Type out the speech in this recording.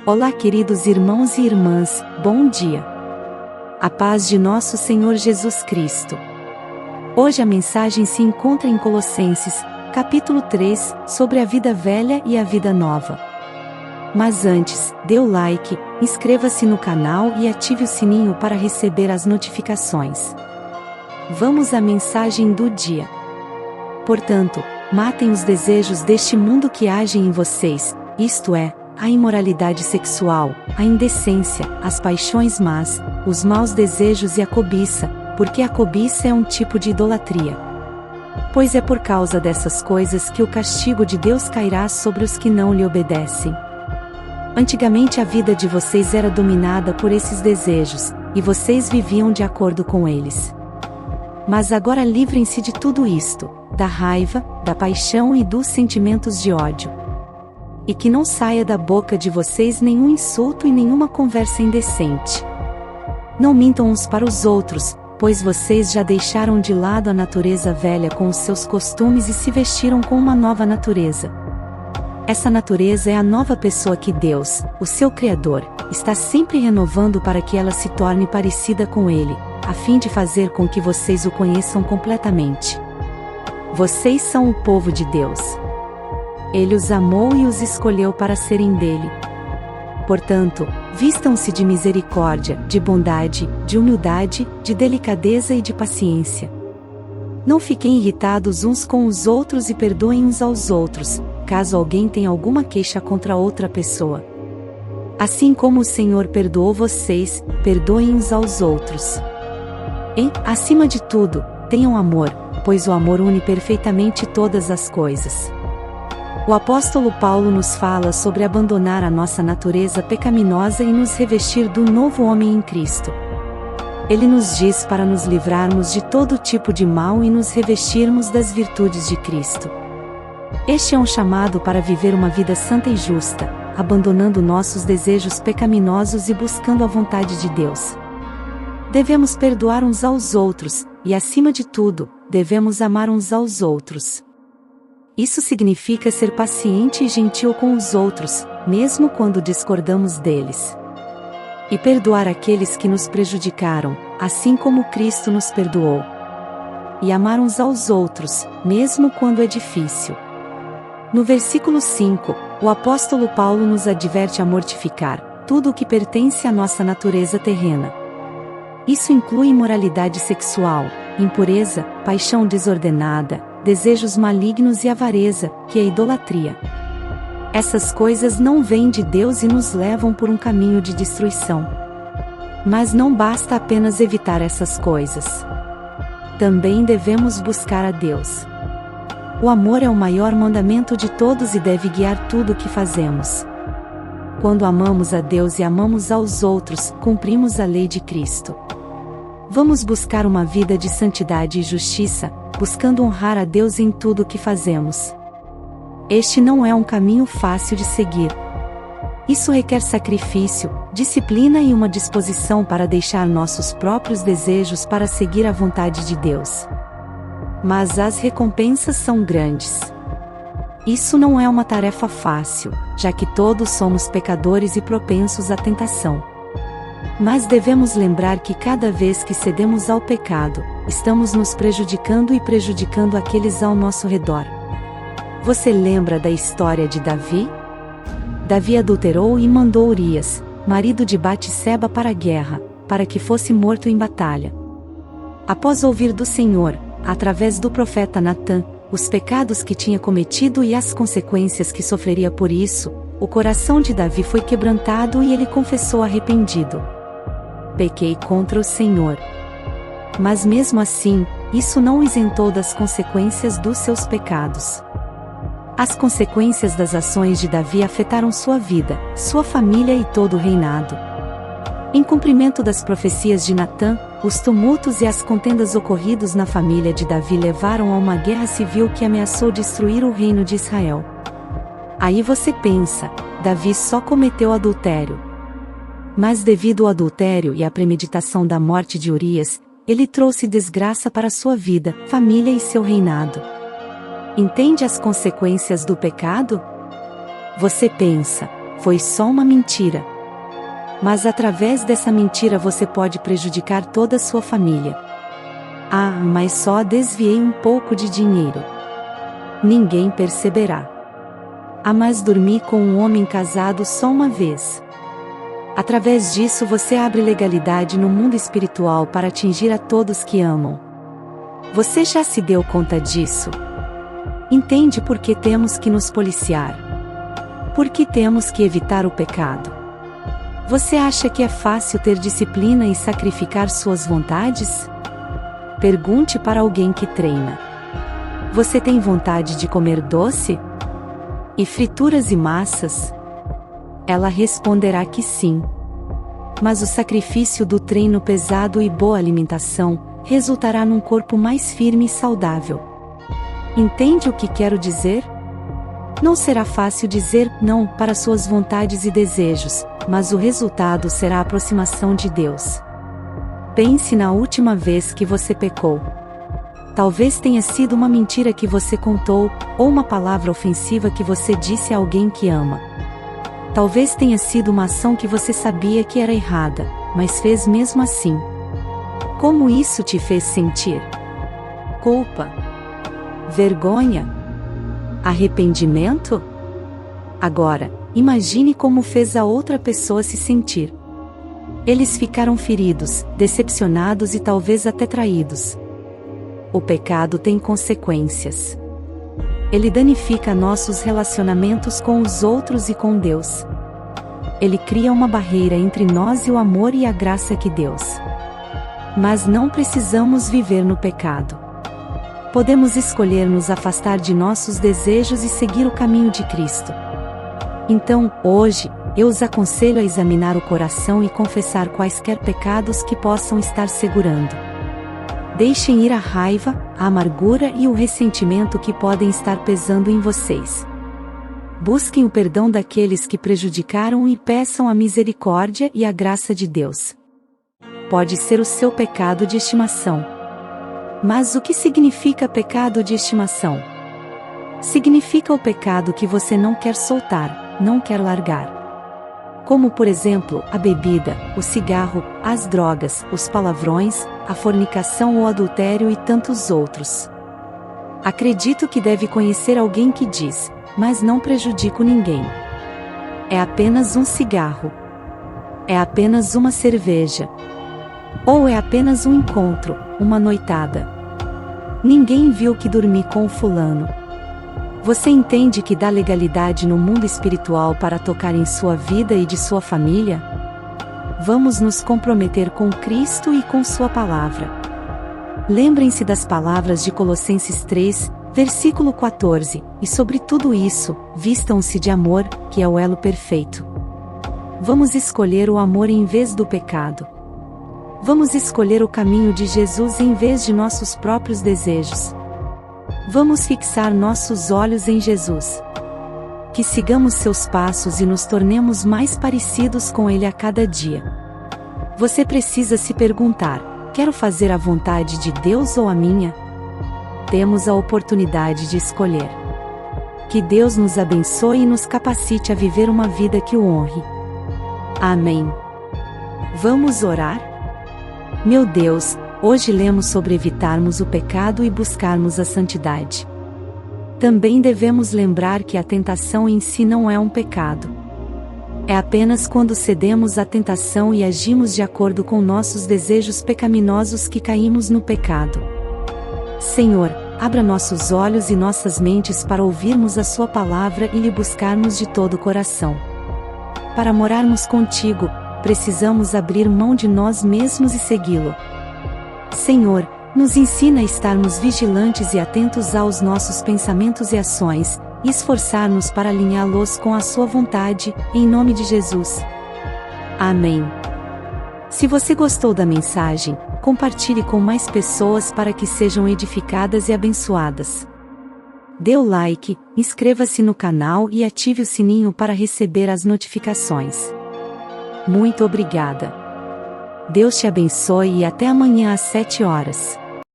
Olá, queridos irmãos e irmãs, bom dia. A paz de nosso Senhor Jesus Cristo. Hoje a mensagem se encontra em Colossenses, capítulo 3, sobre a vida velha e a vida nova. Mas antes, dê o like, inscreva-se no canal e ative o sininho para receber as notificações. Vamos à mensagem do dia. Portanto, matem os desejos deste mundo que agem em vocês, isto é, a imoralidade sexual, a indecência, as paixões más, os maus desejos e a cobiça, porque a cobiça é um tipo de idolatria. Pois é por causa dessas coisas que o castigo de Deus cairá sobre os que não lhe obedecem. Antigamente a vida de vocês era dominada por esses desejos, e vocês viviam de acordo com eles. Mas agora livrem-se de tudo isto, da raiva, da paixão e dos sentimentos de ódio. E que não saia da boca de vocês nenhum insulto e nenhuma conversa indecente. Não mintam uns para os outros, pois vocês já deixaram de lado a natureza velha com os seus costumes e se vestiram com uma nova natureza. Essa natureza é a nova pessoa que Deus, o seu Criador, está sempre renovando para que ela se torne parecida com Ele, a fim de fazer com que vocês o conheçam completamente. Vocês são o povo de Deus. Ele os amou e os escolheu para serem dele. Portanto, vistam-se de misericórdia, de bondade, de humildade, de delicadeza e de paciência. Não fiquem irritados uns com os outros e perdoem uns aos outros, caso alguém tenha alguma queixa contra outra pessoa. Assim como o Senhor perdoou vocês, perdoem uns aos outros. E, acima de tudo, tenham amor, pois o amor une perfeitamente todas as coisas. O apóstolo Paulo nos fala sobre abandonar a nossa natureza pecaminosa e nos revestir do novo homem em Cristo. Ele nos diz para nos livrarmos de todo tipo de mal e nos revestirmos das virtudes de Cristo. Este é um chamado para viver uma vida santa e justa, abandonando nossos desejos pecaminosos e buscando a vontade de Deus. Devemos perdoar uns aos outros, e acima de tudo, devemos amar uns aos outros. Isso significa ser paciente e gentil com os outros, mesmo quando discordamos deles. E perdoar aqueles que nos prejudicaram, assim como Cristo nos perdoou. E amar uns aos outros, mesmo quando é difícil. No versículo 5, o apóstolo Paulo nos adverte a mortificar tudo o que pertence à nossa natureza terrena. Isso inclui imoralidade sexual, impureza, paixão desordenada, desejos malignos e avareza, que é idolatria. Essas coisas não vêm de Deus e nos levam por um caminho de destruição. Mas não basta apenas evitar essas coisas. Também devemos buscar a Deus. O amor é o maior mandamento de todos e deve guiar tudo o que fazemos. Quando amamos a Deus e amamos aos outros, cumprimos a lei de Cristo. Vamos buscar uma vida de santidade e justiça, buscando honrar a Deus em tudo o que fazemos. Este não é um caminho fácil de seguir. Isso requer sacrifício, disciplina e uma disposição para deixar nossos próprios desejos para seguir a vontade de Deus. Mas as recompensas são grandes. Isso não é uma tarefa fácil, já que todos somos pecadores e propensos à tentação. Mas devemos lembrar que cada vez que cedemos ao pecado, estamos nos prejudicando e prejudicando aqueles ao nosso redor. Você lembra da história de Davi? Davi adulterou e mandou Urias, marido de Batseba, para a guerra, para que fosse morto em batalha. Após ouvir do Senhor, através do profeta Natã, os pecados que tinha cometido e as consequências que sofreria por isso, o coração de Davi foi quebrantado e ele confessou arrependido. Pequei contra o Senhor. Mas mesmo assim, isso não o isentou das consequências dos seus pecados. As consequências das ações de Davi afetaram sua vida, sua família e todo o reinado. Em cumprimento das profecias de Natã, os tumultos e as contendas ocorridos na família de Davi levaram a uma guerra civil que ameaçou destruir o reino de Israel. Aí você pensa, Davi só cometeu adultério. Mas devido ao adultério e à premeditação da morte de Urias, ele trouxe desgraça para sua vida, família e seu reinado. Entende as consequências do pecado? Você pensa, Foi só uma mentira. Mas através dessa mentira você pode prejudicar toda a sua família. Ah, mas só desviei um pouco de dinheiro. Ninguém perceberá. Ah, mas dormi com um homem casado só uma vez. Através disso você abre legalidade no mundo espiritual para atingir a todos que amam. Você já se deu conta disso? Entende por que temos que nos policiar? Por que temos que evitar o pecado? Você acha que é fácil ter disciplina e sacrificar suas vontades? Pergunte para alguém que treina. Você tem vontade de comer doce? E frituras e massas? Ela responderá que sim. Mas o sacrifício do treino pesado e boa alimentação resultará num corpo mais firme e saudável. Entende o que quero dizer? Não será fácil dizer não para suas vontades e desejos, mas o resultado será a aproximação de Deus. Pense na última vez que você pecou. Talvez tenha sido uma mentira que você contou, ou uma palavra ofensiva que você disse a alguém que ama. Talvez tenha sido uma ação que você sabia que era errada, mas fez mesmo assim. Como isso te fez sentir? Culpa? Vergonha? Arrependimento? Agora, imagine como fez a outra pessoa se sentir. Eles ficaram feridos, decepcionados e talvez até traídos. O pecado tem consequências. Ele danifica nossos relacionamentos com os outros e com Deus. Ele cria uma barreira entre nós e o amor e a graça que Deus. Mas não precisamos viver no pecado. Podemos escolher nos afastar de nossos desejos e seguir o caminho de Cristo. Então, hoje, eu os aconselho a examinar o coração e confessar quaisquer pecados que possam estar segurando. Deixem ir a raiva, a amargura e o ressentimento que podem estar pesando em vocês. Busquem o perdão daqueles que prejudicaram e peçam a misericórdia e a graça de Deus. Pode ser o seu pecado de estimação. Mas o que significa pecado de estimação? Significa o pecado que você não quer soltar, não quer largar. Como por exemplo, a bebida, o cigarro, as drogas, os palavrões, a fornicação ou adultério e tantos outros. Acredito que deve conhecer alguém que diz, mas não prejudico ninguém. É apenas um cigarro. É apenas uma cerveja. Ou é apenas um encontro, uma noitada. Ninguém viu que dormi com o fulano. Você entende que dá legalidade no mundo espiritual para tocar em sua vida e de sua família? Vamos nos comprometer com Cristo e com sua palavra. Lembrem-se das palavras de Colossenses 3, versículo 14, e sobre tudo isso, vistam-se de amor, que é o elo perfeito. Vamos escolher o amor em vez do pecado. Vamos escolher o caminho de Jesus em vez de nossos próprios desejos. Vamos fixar nossos olhos em Jesus. Que sigamos seus passos e nos tornemos mais parecidos com Ele a cada dia. Você precisa se perguntar: quero fazer a vontade de Deus ou a minha? Temos a oportunidade de escolher. Que Deus nos abençoe e nos capacite a viver uma vida que o honre. Amém. Vamos orar? Meu Deus, hoje lemos sobre evitarmos o pecado e buscarmos a santidade. Também devemos lembrar que a tentação em si não é um pecado. É apenas quando cedemos à tentação e agimos de acordo com nossos desejos pecaminosos que caímos no pecado. Senhor, abra nossos olhos e nossas mentes para ouvirmos a Sua palavra e lhe buscarmos de todo o coração. Para morarmos contigo, precisamos abrir mão de nós mesmos e segui-lo. Senhor, nos ensina a estarmos vigilantes e atentos aos nossos pensamentos e ações, e esforçar-nos para alinhá-los com a Sua vontade, em nome de Jesus. Amém. Se você gostou da mensagem, compartilhe com mais pessoas para que sejam edificadas e abençoadas. Dê o like, inscreva-se no canal e ative o sininho para receber as notificações. Muito obrigada. Deus te abençoe e até amanhã às 7 horas.